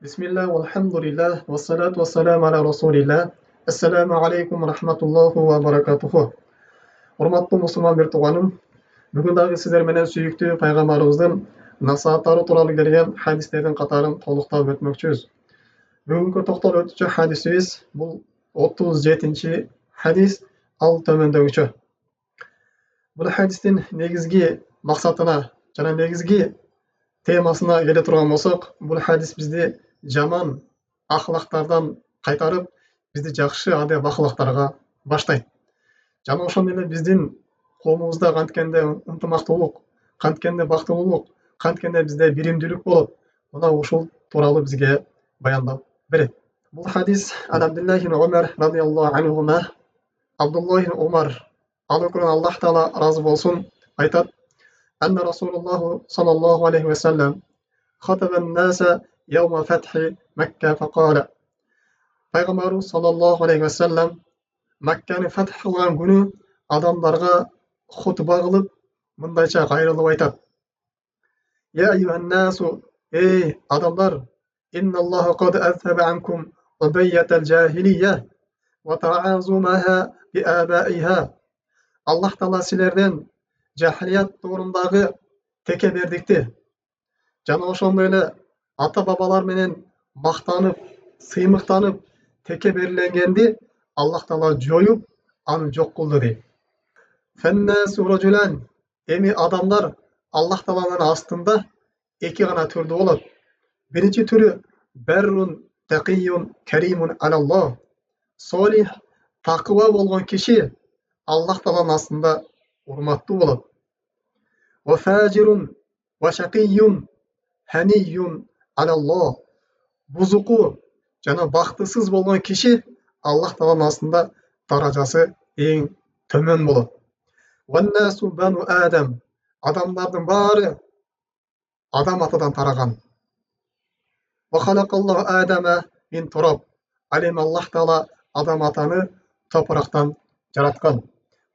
Bismillah, walhamdulillah, wassalatu wassalamu ala rasulillah. Assalamu alaikum rahmatullahu wa barakatuhu. Урматтуу мусулман бир тууганым, бүгүн дагы сиздер менен сүйүктүү пайгамбарыбыздын насааттары тууралуу келген хадистердин катарын толуктап өтмөкчүбүз. Бүгүнкү токтолуп өтүүчү хадисибиз бул 37 хадис, ал төмөндөгүчө. Бул хадистин негизги максатына жана негизги темасына келе турган болсок, бул хадис бизди жаман ахлактардан кайтарып, бизди жакшы адеп ахлактарга баштайт. Жана ошондой эле биздин коомубузда канткенде ынтымактуулук, канткенде бактылуулук, канткенде бизде биримдүүлүк болот. Мына ушул тууралуу бизге баяндап берет. Бул хадис Абдуллах ибн Умар радияллаху анхума, Абдуллах ибн Умар, алыкырын Аллах таала разы болсун, айтат: أن رسول الله صلى الله عليه وسلم خطب الناس يوم فتح مكة فقال: Пайгамбарыбыз sallallahu aleyhi ve sellem Макканы фатх кылган күнү адамдарга хутба кылып, мындайча кайрылып айтат: Я أيها الناس, эй адамдар, إن الله قد أذهب عنكم عبية الجاهلية وتعاظمها بآبائها. Аллах таала силерден жахилият туурындагы текебердикти жана ошондой эле ата бабалар менен мактанып, сыймыктанып текеберленгенди Аллах таала жоюп, аны жок кылды дейт. Фаннасу раджулан, эми адамдар Аллах тааланын астында эки гана түрдүү болот. Биринчи түрү баррун тaqiyun каримун алаллах. Солих, такыба болгон киши Аллах тааланын астында урматтуу болот. Ва фажирун ва шакийюн ханийюн алаллах. Бузуку жана бактысыз болгон киши Аллах тааланын астында даражасы эң төмөн болот. Ваннасу бану адам. Адамдардын баары адам атадан тараган. Ва халакаллаху адама мин тураб. Ал эми Аллах таала адам атаны топурактан жараткан.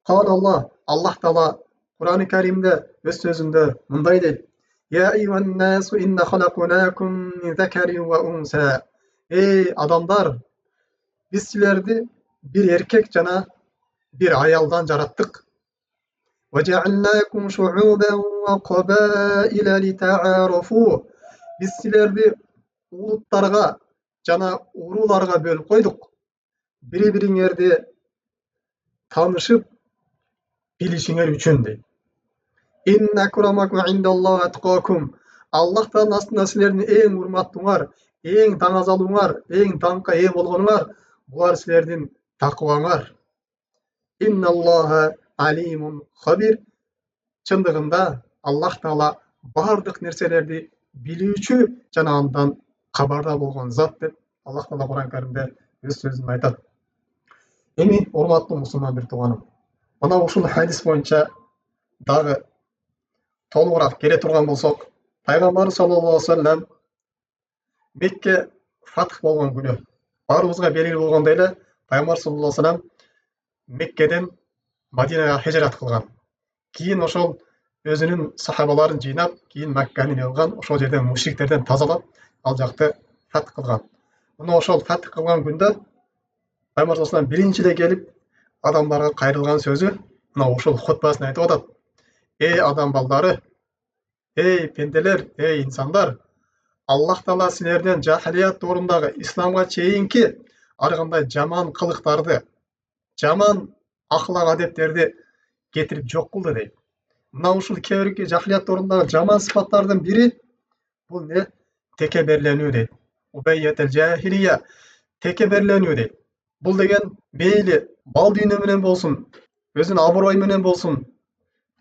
Аллах таала Кур'ан-ы Каримде өз сөзүндө мындай дейт: Я айюхан насу инна халакнакум мин закарин ва унса. Эй адамдар, биз силерди бир эркек жана бир аялдан жараттык. Ва жаалнакум шуубан ва кабаила литаарафу. Биз силерди улуттарга жана урууларга бөлүп койдук. Бири-бириңерди таанышып билишиңер үчүн дейт. Инна акрамакум индаллахи аткакум. Аллах тааланын астында силердин эң урматтууңар, эң даңазалууңар, эң даңкка ээ болгонуңар булар силердин такыбаңар. Инналлаха алимун хабир. Чындыгында Аллах таала бардык нерселерди билүүчү жана андан кабардар болгон зат деп Аллах таала Кур'ан-ы Каримде өз сөзүндө айтат. Эми урматтуу мусулман бир тууганым, мына ушул хадис боюнча дагы толугураак келе турган болсок, Пайгамбар саллаллаху алейхи ва саллям Мекке фатх болгон күнү, баарыбызга белгилүү болгондой эле, Пайгамбар саллаллаху алейхи ва саллям Меккеден Мадинага хижрат кылган. Кийин ошол өзүнүн сахабаларын жыйнап, кийин Макканы не кылган, ошол жерден мушриктерден тазалап, ал жакты фатх кылган. Мына ошол фатх кылган күндө Пайгамбар саллаллаху алейхи ва саллям биринчи эле келип адамдарга кайрылган сөзү мына ушул хутбасын айтып атат. Эй адам балдары, эй пенделер, эй инсандар, Аллах таала силерден жахилият туурындагы исламга чейинки ар кандай жаман кылыктарды, жаман ахлак адептерди кетирип жок кылды дейт. Мына ушул кээбирки жахилият туурындагы жаман сыпаттардын бири бул не? Текеберленүү дейт. Убайятел жахилия, текеберленүү дейт. Бул деген мейли бал дүйнө менен болсун, өзүнүн абырой менен болсун,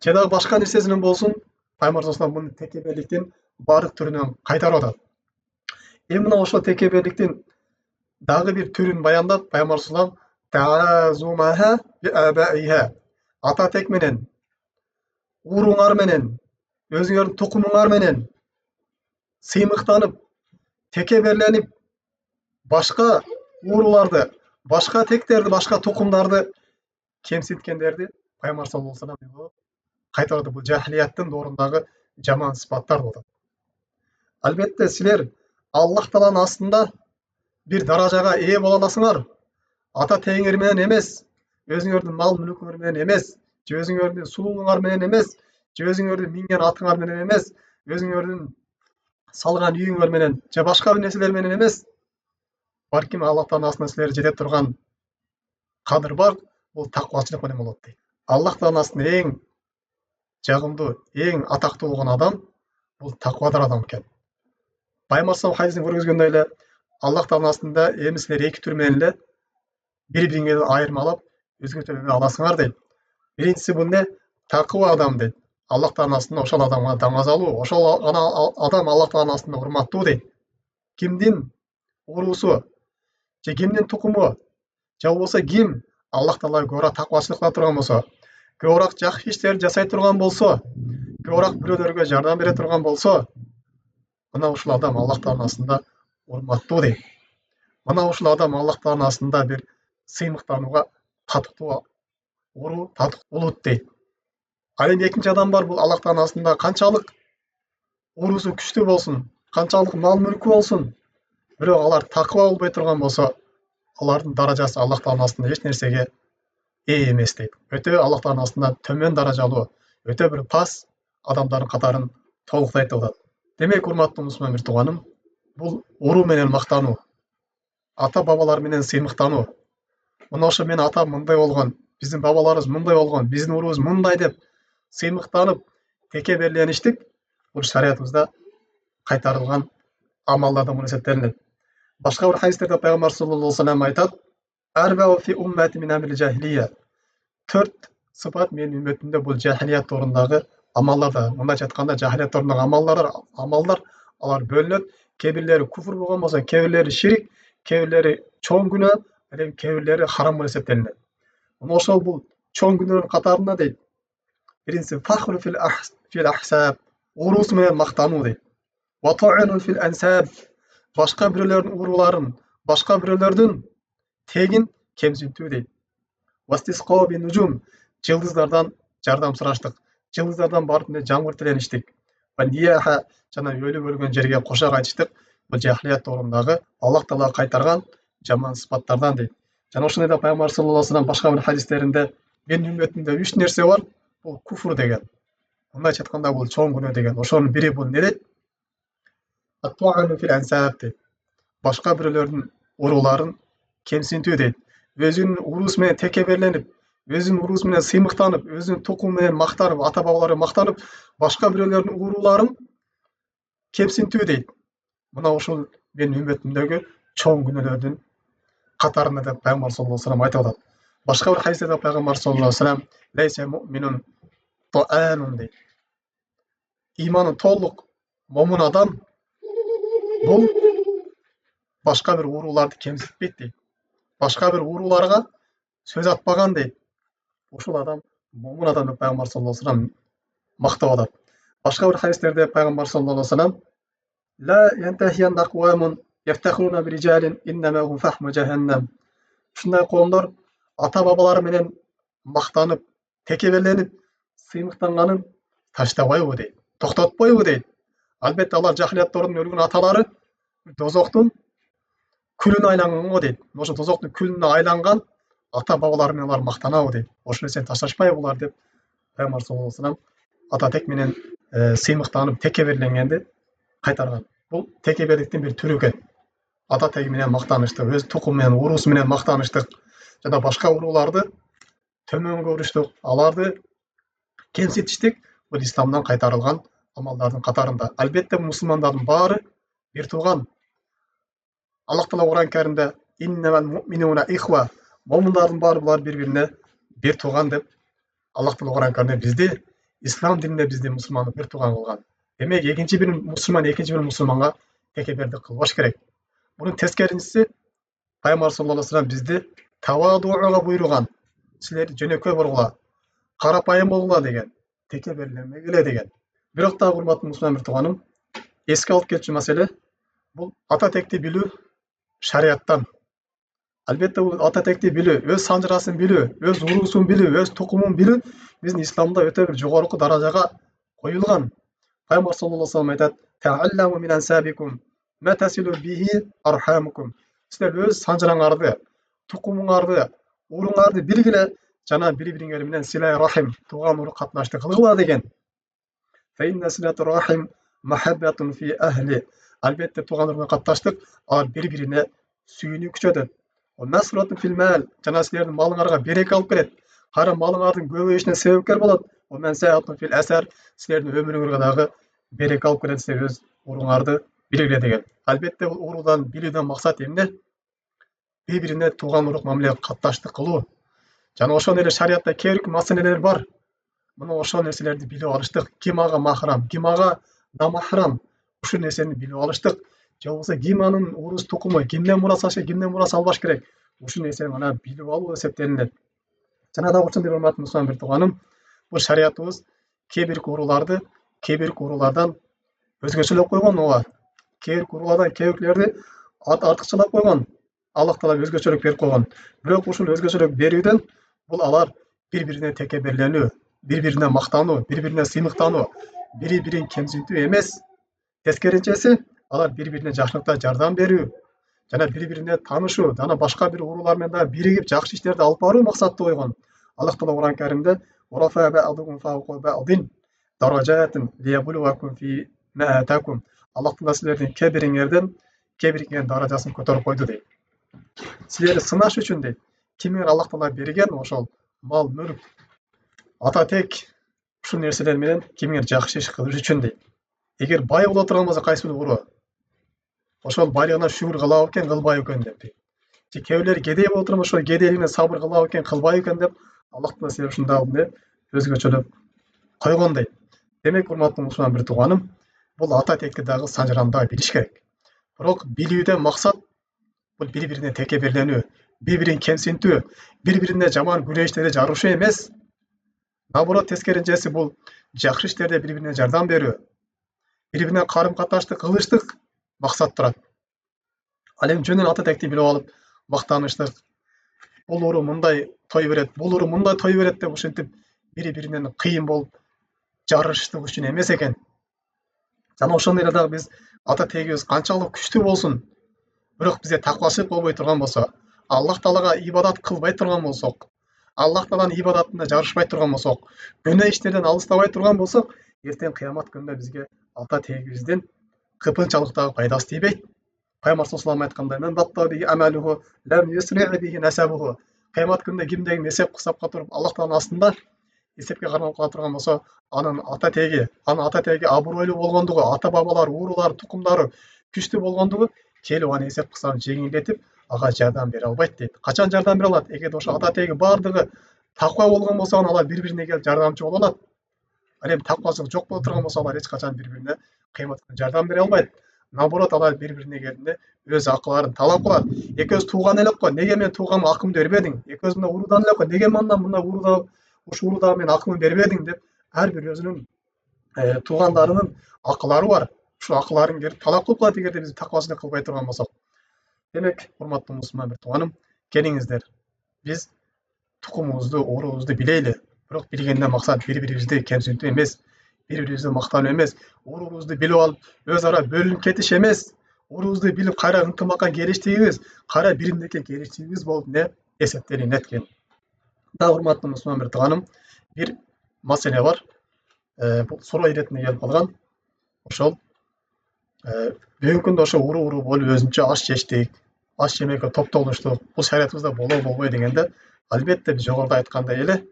же дагы башка нерсесинен болсун, Пайгамбар саллаллаху алейхи ва саллям муну текеберликтин бардык түрүнөн кайтарып атат. Мына ошол текеберликтин дагы бир түрүн баяндап, Пайгамбар саллаллаху алейхи ва саллям таазумаха. Ата тек менен, ууруңар менен, өзүңөрдүн тукумуңар менен сыймыктанып, текеберленип, башка ууруларды, башка тектерди, башка тукумдарды кемсинткендерди Пайгамбар саллаллаху алейхи ва саллям кайтарды. Бул жахилияттын доорундагы жаман сыпаттар болот. Албетте силер Аллах Тааланын астында бир даражага ээ боло аласыңар. Ата теңир менен эмес, өзүңөрдүн мал мүлкүңөр менен эмес, же өзүңөрдүн сулуулуңар менен эмес, же өзүңөрдүн минген атыңар менен эмес, өзүңөрдүн салган үйүңөр менен же башка бир нерселер менен эмес, балким Аллах Тааланын астында силерди жете турган кадыр бар, бул таквачылык менен болот дейт. Аллах Тааланын астында эң жагымдуу, эң атактуу болгон адам бул таквадар адам экен. Пайгамбар хадисин көргөзгөндөй эле Аллах Тааланын астында эми силер эки түр менен эле бири-бириңерден айырмалап өзгөчө биле аласыңар дейт. Биринчиси бул не? Таква адам дейт. Аллах Тааланын астында ошол адамга даңазалуу, ошол адам Аллах Тааланын астында урматтуу дейт. Кимдин уруусу же кимдин тукуму же болбосо ким Аллах Таалага көбүрөөк таквачылык кыла турган болсо, көбүрөөк жакшы иштерди жасай турган болсо, көбүрөөк бирөөлөргө жардам бере турган болсо, мына ушул адам Аллах Тааланын астында урматтуу дейт. Мына ушул адам Аллах Тааланын астында бир сыймыктанууга татыктуу уруу, татыктуу улут дейт. Ал эми экинчи адам бар, бул Аллах Тааланын астында канчалык уруусу күчтүү болсун, канчалык мал мүлкү болсун, бирок алар таква болбой турган болсо, алардын даражасы Аллах Тааланын астында эч нерсеге ээ эмес дейт. Өтө Аллах Тааланын астында төмөн даражалуу, өтө бир пас адамдардын катарын толуктайт деп атат. Демек, урматтуу мусулман бир тууганым, бул уруу менен мактануу, ата бабалар менен сыймыктануу. Мына ошо менин атам мындай болгон, биздин бабаларыбыз мындай болгон, биздин уруубуз мындай деп сыймыктанып, текеберлеништик бул шариятыбызда кайтарылган амалдардан бул эсептелинет. Башка бир хадистерде пайгамбар саллаллаху алейхи ва саллям айтат: "Арбау фи уммати мин амил жахилия." 4 сыпат менин үммөтүмдө бул жахилият торундагы амалдарда, мындайча айтканда жахилият торундагы амалдар алар бөлүнөт. Кээ-бирлери куфр болгон болсо, кээ-бирлери ширик, кээ-бирлери чоң күнөө, кээ-бирлери харам болуп эсептелинет. Мына ошол бул чоң күнөөнүн катарында дейт. Биринчиси фахру фил ахсаб, уруус менен мактануу дейт. Ва та'ану фил ансаб, башка бирөөлөрдүн урууларын, башка бирөөлөрдүн тегин кемсинтүү дейт. Вастисқа би нужум, жылдыздардан жардам сураштык, жылдыздардан барып жамгыр тилеништик. Ва нияха, жана өлүп өлгөн жерге кошак айтыштык. Бул жахилият торундагы Аллах Таала кайтарган жаман сыпаттардан дейт. Жана ошондой да пайгамбар саллаллаху алейхи ва саллям башка бир хадистеринде менин үммөтүмдө 3 нерсе бар. Бул куфр деген. Мындайча айтканда бул чоң күнөө деген. Ошонун бири бул не дейт? Ат-та'ану фил ансаб дейт. Башка бирөөлөрдүн урууларын кемсинтүү дейт. Өзүнүн уруусу менен текеберленип, өзүнүн уруусу менен сыймыктанып, өзүнүн тукуму менен мактанып, ата бабалары мактанып, башка бирөөлөрдүн урууларын кемсинтүү дейт. Мына ушул менин үммөтүмдөгү чоң күнөөлөрдүн катарында деп пайгамбар саллаллаху алейхи ва саллям айтып атат. Башка бир хадисте пайгамбар саллаллаху алейхи ва саллям лейса муъминун та'анун дейт. Иманы толук момун адам бул башка бир урууларды кемситпейт дейт. Башка бир урууларга сөз атпаган дейт. Ушул адам момун адам деп пайгамбар саллаллаху алейхи ва саллям мактап атат. Башка бир хадистерде пайгамбар саллаллаху алейхи ва саллям ла янтахиян аквамун яфтахруна бириджалин иннама хум фахму жаханнам. Ушундай коомдор ата бабалары менен мактанып, текеберленип, сыймыктанганын таштабайбы дейт. Токтотпойбу дейт. Албетте алар жахилият торунун өлгөн аталары дозоктун күлүнө айланган дейт. Ошо дозоктун күлүнө айланган ата бабалары менен алар мактанабы дейт. Ошол нерсени ташташпайбы булар деп пайгамбар саллаллаху алейхи ва саллям ата тек менен сыймыктанып, текеберленгенди кайтарган. Бул текеберликтин бир түрү экен. Ата теги менен мактаныштык, өз тукуму менен, уруусу менен мактаныштык жана башка урууларды төмөн көрүштүк, аларды кемситиштик. Бул исламдан кайтарылган амалдардын катарында. Албетте мусулмандардын баары бир тууган. Аллах Таала Кур'ан Каримде иннамал муъминуна ихва, момундардын баары булар бири-бирине бир тууган деп Аллах Таала Кур'ан Каримде бизди, ислам дининде бизди мусулманды бир тууган кылган. Демек, экинчи бир мусулманга текебердик кылбаш керек. Bunun teskerincisi Peygamber sallallahu aleyhi ve sellem bizdi tavadu'a buyurgan. Sizler jönökөй болгула, карапайым болгула деген, текеберленмегиле деген. Бирок да урматтуу мусулман бир тууганым, эске алып кетчү маселе бул ата текти билүү шариаттан. Албетте бул ата текти билүү, өз санжырасын билүү, өз уруусун билүү, өз тукумун билүү биздин исламда өтө бир жогорку даражага коюлган. Пайгамбар саллаллаху алейхи ва саллям айтат: "Таалламу мин ансабикум силер өз санжыраңарды, тұқымыңарды, урыңарды білгіле, жана бири-бириңер менен силай рахим, туган урук катнашты кылгыла деген. Албетте туган урук катнаштык алар бири-бирине сүйүүнү күчөтөт. Жана силердин малыңарга береке алып келет. Кара малыңардын көбөйүшүнө себепкер болот. Силердин өмүрүңөргө дагы береке алып келет, силер өз уруңарды билгиле деген. Албетте бул урудан билүүдөн максат эмне? Бири-бирине туган урук мамиле катташтык кылуу. Жана ошол эле шариятта кээ бир маселелер бар. Мына ошол нерселерди билип алыштык. Ким ага махрам, ким ага намахрам. Ушул нерсени билип алыштык. Же болбосо ким анын урус тукуму, кимден мурас алыш, кимден мурас албаш керек. Ушул нерсени мына билип алуу эсептелинет. Жана да ошондой урматтуу мусулман бир тууганым, бул шариятыбыз кээ бир урулардан өзгөчөлөп койгон ооба. Кээ бир урулардан кээ бирлерди артыкчылап койгон. Аллах таала өзгөчөлүк берип койгон. Бирок ушул өзгөчөлүк берүүдөн бул алар бири-бирине текеберленүү, бири-бирине мактануу, бири-бирине сыймыктануу, бири-бирин кемсинтүү эмес. Тескерисинчеси, алар бири-бирине жакшылыкта жардам берүү, жана бири-бирине таанышуу, жана башка бир уруулар менен дагы биригип жакшы иштерди алып баруу максатты койгон. Аллах таала Кур'ан Каримде Аллах таала силердин кээ бириңердин даражасын көтөрүп койду дейт. Силерди сынаш үчүн дейт. Кимге Аллах таала берген ошол мал, мүлк, ата тек ушул нерселер менен кимге жакшы иш кылыш үчүн дейт. Эгер бай боло турган болсо кайсы бир уру ошол байлыгына шүгүр кылабы экен, кылбайбы экен деп. Же кээ бирлери кедей боло турган ошол кедейлигине сабыр кылабы экен, кылбайбы экен деп Аллах таала силер ушундай өзгөчөлөп койгон дейт. Демек, урматтуу мусулман бир тууганым, бул ата текти дагы санжыранда билиш керек. Бирок билүүдөн максат бул бири-бирине текеберленүү, бири-бирин кемсинтүү, бири-бирине жаман күрөштөрдө жарышуу эмес. Наоборот, тескерисинчеси бул жакшы иштерде бири-бирине жардам берүү, бири-бирине карым-катнаштык кылыштык максат турат. Ал эми жөнүнөн ата текти билип алып, мактаныштык, бул уру мындай той берет, бул уру мындай той берет деп ушинтип бири-биринен кыйын болуп жарыштык үчүн эмес экен. Жана ошондой эле дагы биз ата тегибиз канчалык күчтүү болсун, бирок бизде таквачылык болбой турган болсо, Аллах таалага ибадат кылбай турган болсок, Аллах тааланын ибадатында жарышпай турган болсок, күнөө иштерден алыстабай турган болсок, эртең кыямат күнүндө бизге ата тегибиздин кыпынчалык дагы пайдасы тийбейт. Пайгамбар саллаллаху алейхи ва саллам кыямат күнүндө кимдегин эсеп кысапка туруп Аллах тааланын астында эсепке кармалып кала турган болсо, анын ата теги абройлуу болгондугу, ата бабалар, уруулар, тукумдары күчтүү болгондугу келип аны эсеп кысабын жеңилдетип, ага жардам бере албайт дейт. Качан жардам бере алат? Эгерде ошо ата теги бардыгы таква болгон болсо, алар бири-бирине келип жардамчы боло алат. Ал эми таквачылык жок боло турган болсо, алар эч качан бири-бирине кыямат күнүндө жардам бере албайт. Наоборот, алар бири-бирине келгенде өз акыларын талап кылат. Экөөбүз тууган элек го, неге мен тууганыма акымды бербедиң? Экөөбүз мына уруудан элек го, неге мандан мына уруда мен акымды бербедиң деп ар бир өзүнүн туугандарынын акылары бар. Ушул акыларын келип талап кылып калат, эгерде биз таквачылык кылбай турган болсок. Демек, урматтуу мусулман бир тууганым, келиңиздер, биз тукумубузду, уруубузду билейли. Бирок билгенден максат бири-бирибизди кемсинтүү эмес, бири-бирибизди мактануу эмес, уруубузду билип алып, өз ара бөлүнүп кетиш эмес, уруубузду билип кайра ынтымакка келиштигибиз, кайра биримдикке келиштигибиз болуп эсептелинет экен. Да, урматтуу мусулман бир тууганым, бир маселе бар. Бул суроо иретине келип калган. Ошол бүгүнкү күндө ошо уруу болуп өзүнчө аш жештик, аш жемекке топтолуштук, бул шариятыбызда болбой дегенде, албетте биз жогоруда айткандай эле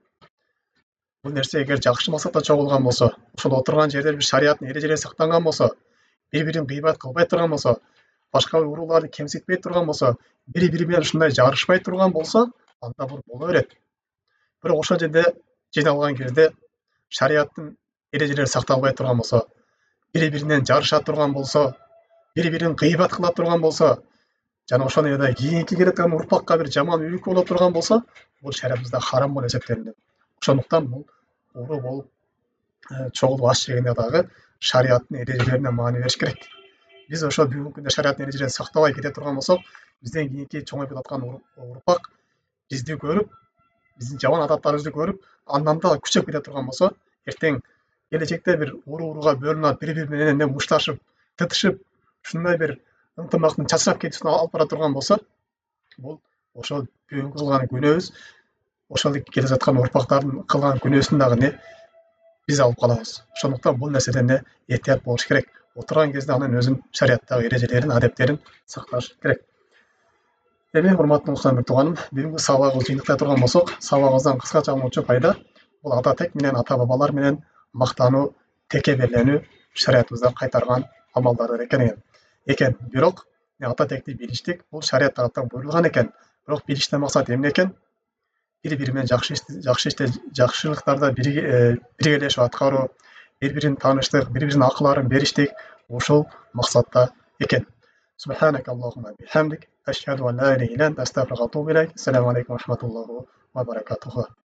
бул нерсе эгер жакшы максатта чогулган болсо, ошол отурган жерде бир шарияттын эрежелери сактанган болсо, бири-бирин гыйбат кылбай турган болсо, башка урууларды кемситпей турган болсо, бири-бири менен ушундай жарышпай турган болсо, анда бул боло берет. Бирок ошол жерде жыйналган кезде шарияттын эрежелери сакталбай турган болсо, бири-биринен жарыша турган болсо, бири-бирин гыйбат кыла турган болсо, жана ошондой эле кийинки келаткан урпакка бир жаман үлгү боло турган болсо, бул шариятыбызда харам болуп эсептелинет. Ошондуктан бул уруу болуп чогулуп аш жегенде дагы шарияттын эрежелерине маани бериш керек. Биз ошо бүгүнкү күндө шарияттын эрежелерин сактабай кете турган болсок, бизден кийинки чоңоюп жаткан урпак бизди көрүп, биздин жаман адаттарыбызды көрүп, андан да күчөп кете турган болсо, эртең келечекте бир урууга бөлүнүп, бири-бири менен мушташып, тытышып, ушундай бир ынтымақтың чачырап кетүүсүнө алып бара турган болсо, бул ошол бүгүнкү кылган күнөөбүз, ошол келе жаткан урпактардын кылган күнөөсүн дагы биз алып калабыз. Ошондуктан бул нерседен этият болуш керек. Отурган кезде анын өзүнүн шарияттагы эрежелерин, адептерин сакташ керек. Эми урматтуу Мустамир тууганым, бүгүнкү сабагыбызды жыйынтыктай турган болсок, сабагыбыздан кыскача алынуучу пайда бул ата тек менен ата бабалар менен мактануу, текеберленүү шариятыбызда кайтарган амалдар экен. Бирок ата текти билиштик, бул шарият тараптан буйрулган экен. Бирок билиштен максат эмне экен? Бири-бири менен жакшылыктарды биргелешип аткаруу, бири-бирин тааныштык, бири-биринин акылдарын бериштик, ушул максатта экен. سبحانك اللهم وبحمدك أشهد أن لا إله إلا أنت أستغفرك وأتوب إليك. السلام عليكم ورحمة الله وبركاته.